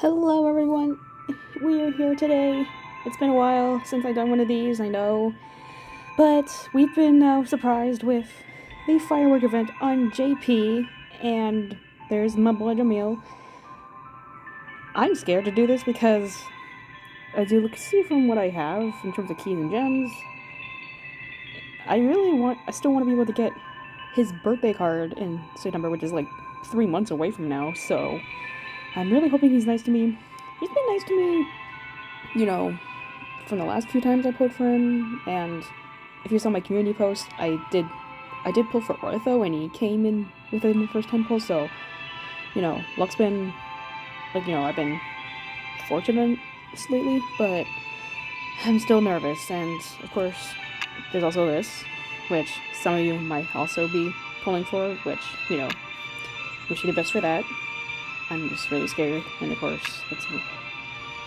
Hello everyone, we are here today. It's been a while since I've done one of these, I know, but we've been surprised with the Firework event on JP, and there's my boy Jamil. I'm scared to do this because, as you can see from what I have in terms of keys and gems, I still want to be able to get his birthday card in September, which is like 3 months away from now, so I'm really hoping he's nice to me. He's been nice to me, you know, from the last few times I pulled for him, and if you saw my community post, I did pull for Ortho, and he came in within the first 10 pulls, so, luck's been, I've been fortunate lately, but I'm still nervous, and of course, there's also this, which some of you might also be pulling for, which, wish you the best for that. I'm just really scared, and of course,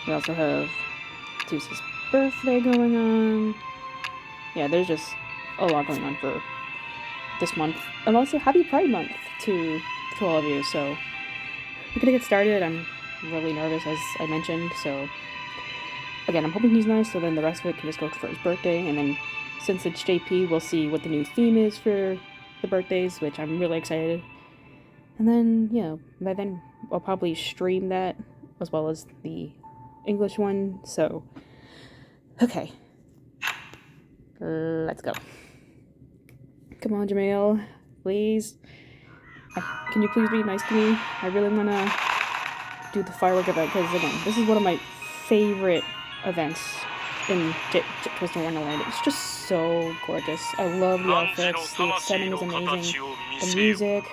we also have Deuce's birthday going on. Yeah, there's just a lot going on for this month. And also, happy Pride Month to all of you. So, we're gonna get started. I'm really nervous, as I mentioned. So, again, I'm hoping he's nice, so then the rest of it can just go for his birthday. And then, since it's JP, we'll see what the new theme is for the birthdays, which I'm really excited. And then, by then, I'll probably stream that, as well as the English one. So, okay. Let's go. Come on, Jamil. Please. Can you please be nice to me? I really want to do the Firework event, because, again, this is one of my favorite events in Twisted Wonderland. It's just so gorgeous. I love the outfits. The setting is amazing. The music.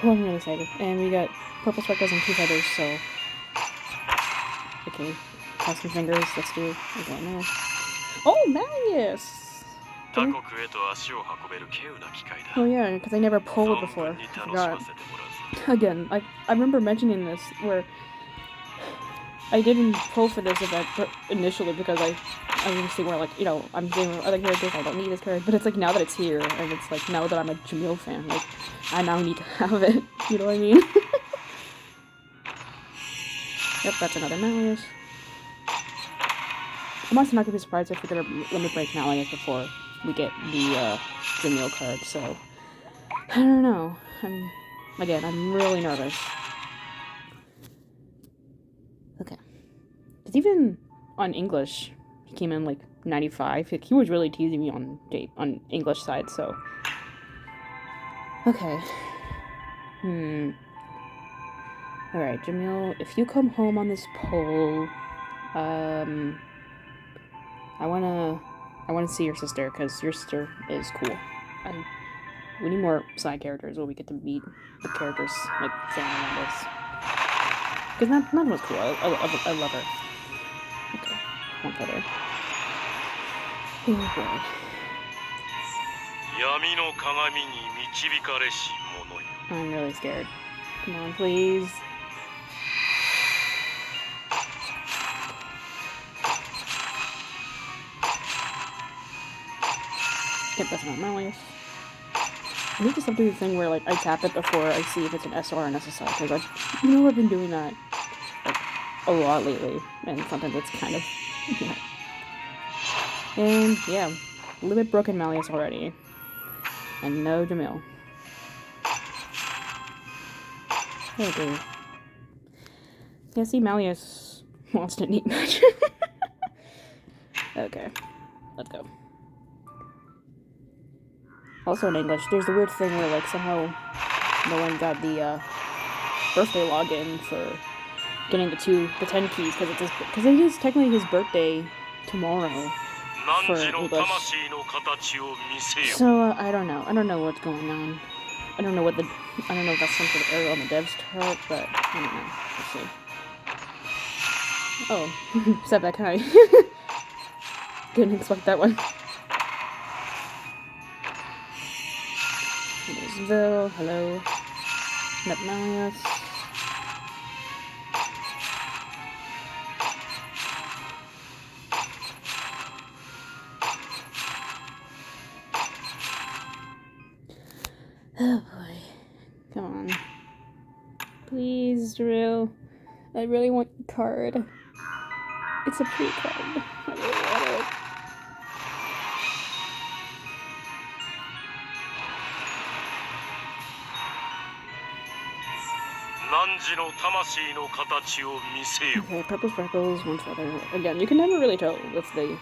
Oh, I'm really excited. And we got purple sparkles and 2 feathers, so... Okay. Cross some fingers. Let's do it again now. Oh, Marius! Oh yeah, because I never pulled before. I forgot. Again, I remember mentioning this, where I didn't pull for this event initially because I was thinking, like, I'm doing other characters, I don't need this card, but it's like, now that it's here, and it's like, now that I'm a Jamil fan, like, I now need to have it, you know what I mean? Yep, that's another Malleus. I'm also not gonna be surprised if we're gonna limit break Malleus before we get the Jamil card, so I don't know. I'm really nervous. Okay. It's even on English, he came in like 95. He was really teasing me on English side, so. Okay. Alright, Jamil, if you come home on this poll, I wanna see your sister, because your sister is cool. We need more side characters where we get to meet the characters, like, family members. Because none was cool. I love her. Okay, one feather. Oh boy. I'm really scared. Come on, please. Yep, that's not Malleus. I need to stop doing the thing where, like, I tap it before I see if it's an SR or an SSR, because I've been doing that, like, a lot lately, and sometimes it's kind of, And, yeah, a little bit broken Malleus already. And no Jamil. Okay. Yeah, see, Malleus wants to neat match. Okay, let's go. Also in English, there's the weird thing where, like, somehow no one got the birthday login for getting the 10 keys, because it is technically his birthday tomorrow for English. So I don't know. I don't know what's going on. I don't know if that's some sort of error on the dev's chart, but I don't know. We'll see. Oh, step back high. Didn't expect that one. There's Vil, hello. Not Malleus. Oh boy. Come on. Please, Drill. I really want the card. It's a pretty card. I really want it. 汝の魂の形を見せよ。 Okay, purple sparkles, one feather. Again, you can never really tell with the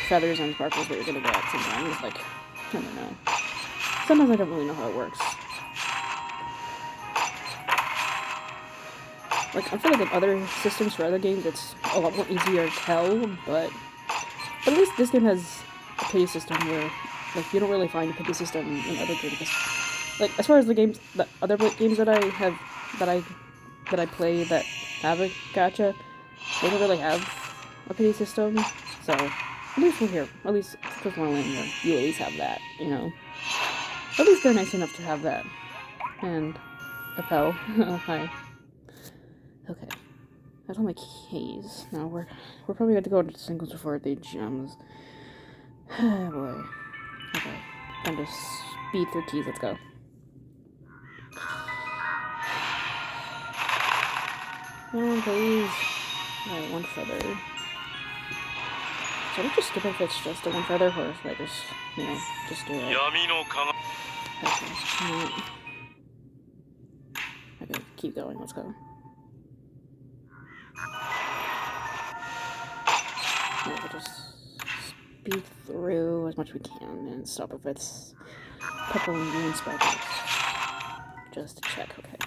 feathers and sparkles what you're gonna get sometimes. Like, I don't know. Sometimes I don't really know how it works. Like, I feel like in other systems for other games, it's a lot more easier to tell, but at least this game has a pity system where, like, you don't really find a pity system in other games. Like, as far as the games, the other games that I have, that I play that have a gacha, they don't really have a pity system, so at least we're here. At least with Wonderland here, you at least have that, you know. At least they're nice enough to have that. And Appel, hi. Okay, that's all my keys. Now we're probably going to go into singles before the gems. Oh boy. Okay, time to speed through keys. Let's go. Come on, please. Alright, one feather. Should I just skip if it's just a one feather, or should I just, you know, just do it? Okay. Okay, keep going. Let's go. Yeah, we'll just speed through as much as we can and stop if it's purple and green sparkles. Just to check, okay.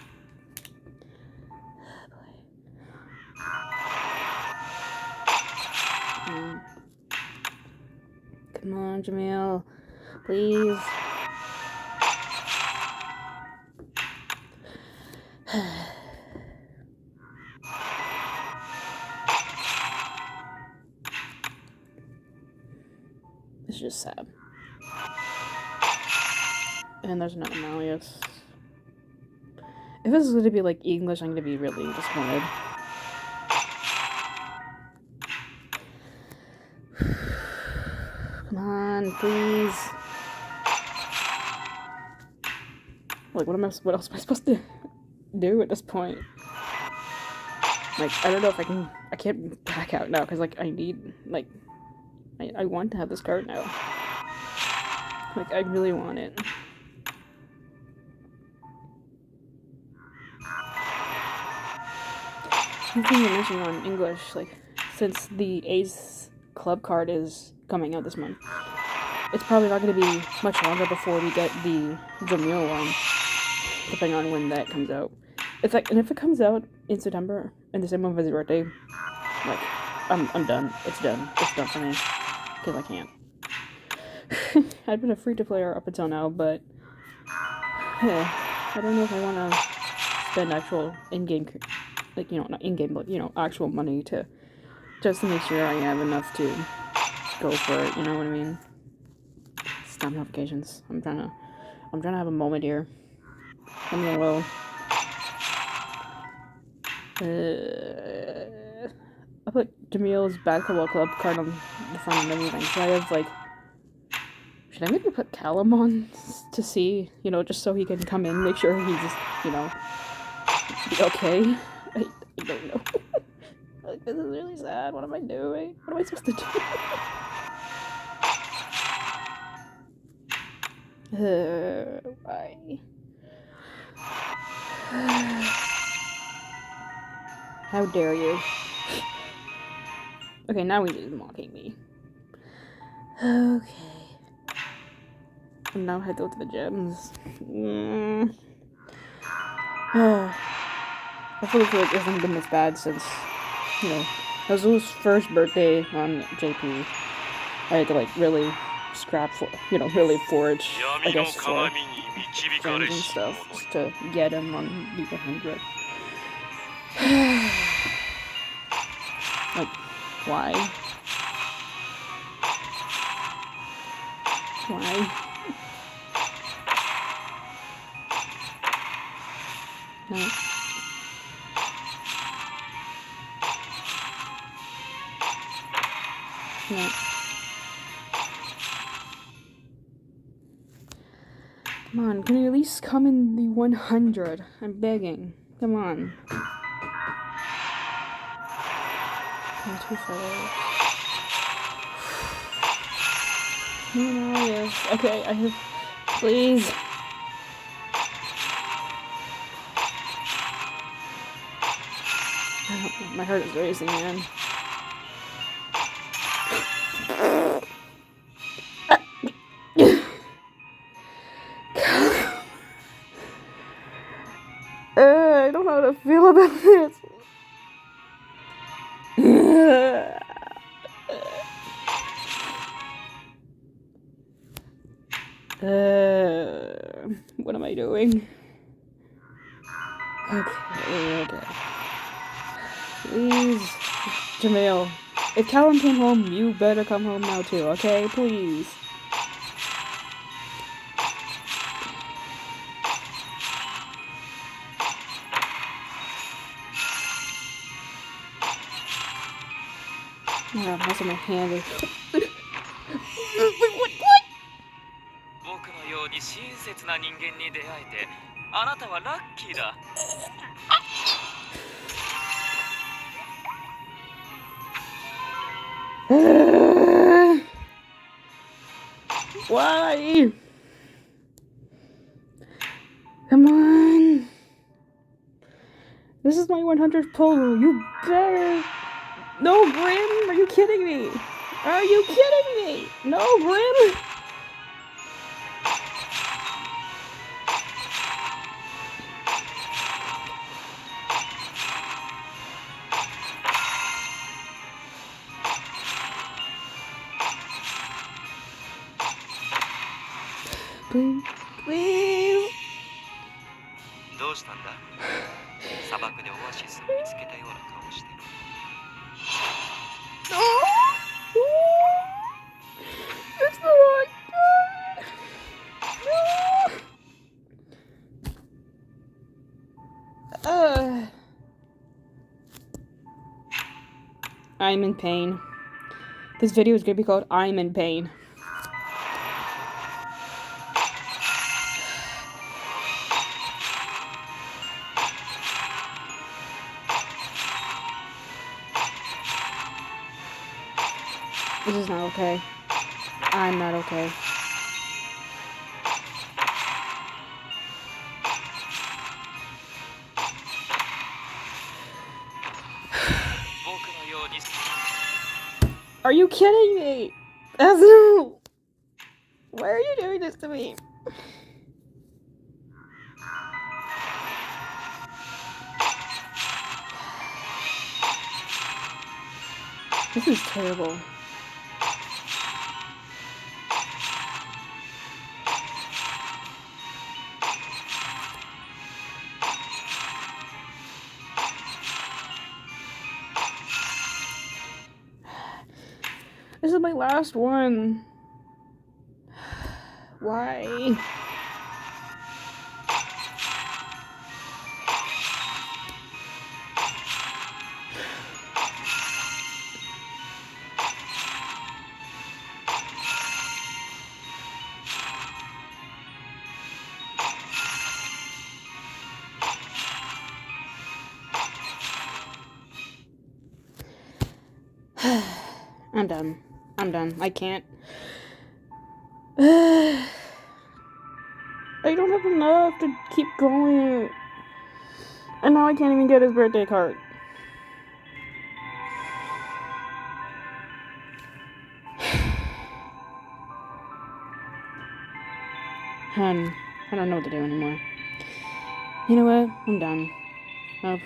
Come on, Jamil. Please. This is just sad. And there's another Malleus. If this is going to be like English, I'm going to be really disappointed. Come on, please. Like, what else am I supposed to do at this point? Like, I don't know if I can't back out now, because, like, I need, like, I want to have this card now. Like, I really want it. One thing you're mentioning on English, like, since the Ace Club card is coming out this month, it's probably not going to be much longer before we get the Jamil one, depending on when that comes out. It's like, and if it comes out in September, in the same month as his birthday, like, I'm done. It's done. It's done for me. Because I can't. I've been a free-to-player up until now, but I don't know if I want to spend actual in-game, like, you know, not in-game, but, you know, actual money to, just to make sure I have enough to go for it, you know what I mean? Stop notifications. I'm trying to have a moment here. I'm gonna will. I put Jamil's Basketball Club card on the front and everything, so I have, like, should I maybe put Callum on to see, you know, just so he can come in, make sure he's, you know, okay? I don't know. Like, this is really sad. What am I doing? What am I supposed to do? Why? How dare you? Okay, now he's just mocking me. Okay. And now I go to the gems. I feel like it hasn't been this bad since, you know, Hazu's first birthday on JP. I had to, like, really scrap for, you know, really forage, I guess, for gems and stuff, just to get him on the 100. Like, why? Why? No. No. Come on, can you at least come in the 100? I'm begging. Come on. Too far. Yes. Okay, I have. Please. My heart is racing, man. I don't know how to feel about this. What am I doing? Okay. Please. Jamil, if Callum came home, you better come home now too, okay? Please. Oh, that's in my hand. What? 僕のように親切な人間に出会えてあなたはラッキーだ。Why? Come on. This is my 100th pull. You better. No, Grim. Are you kidding me? Are you kidding me? No, Grim. Please. どうしたんだ？砂漠でオアシスを見つけたような顔して。It's the wrong guy. I'm in pain. This video is gonna be called I'm in Pain. This is not okay. I'm not okay. Are you kidding me? Azu! Why are you doing this to me? This is terrible. This is my last one. Why? I'm done. I'm done. I can't. I don't have enough to keep going. And now I can't even get his birthday card. I don't know what to do anymore. You know what? I'm done. Nope.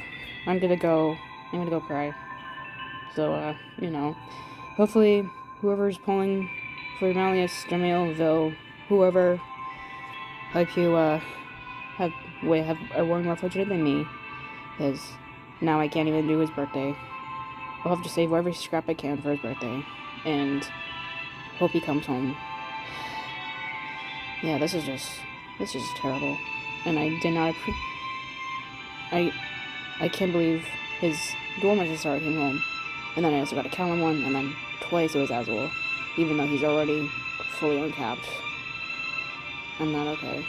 I'm gonna go cry. So, hopefully whoever's pulling for Malleus, Jamil, Vil, whoever, hope you, have a one more fortunate than me, because now I can't even do his birthday. I'll have to save every scrap I can for his birthday, and hope he comes home. Yeah, this is just terrible, and I did not I can't believe his Dormant Star came home, and then I also got a Callum one, and then twice it was Azul, even though he's already fully uncapped. I'm not okay.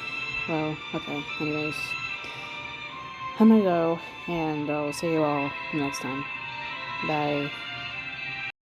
Well, okay, anyways, I'm gonna go, and I'll see you all next time. Bye.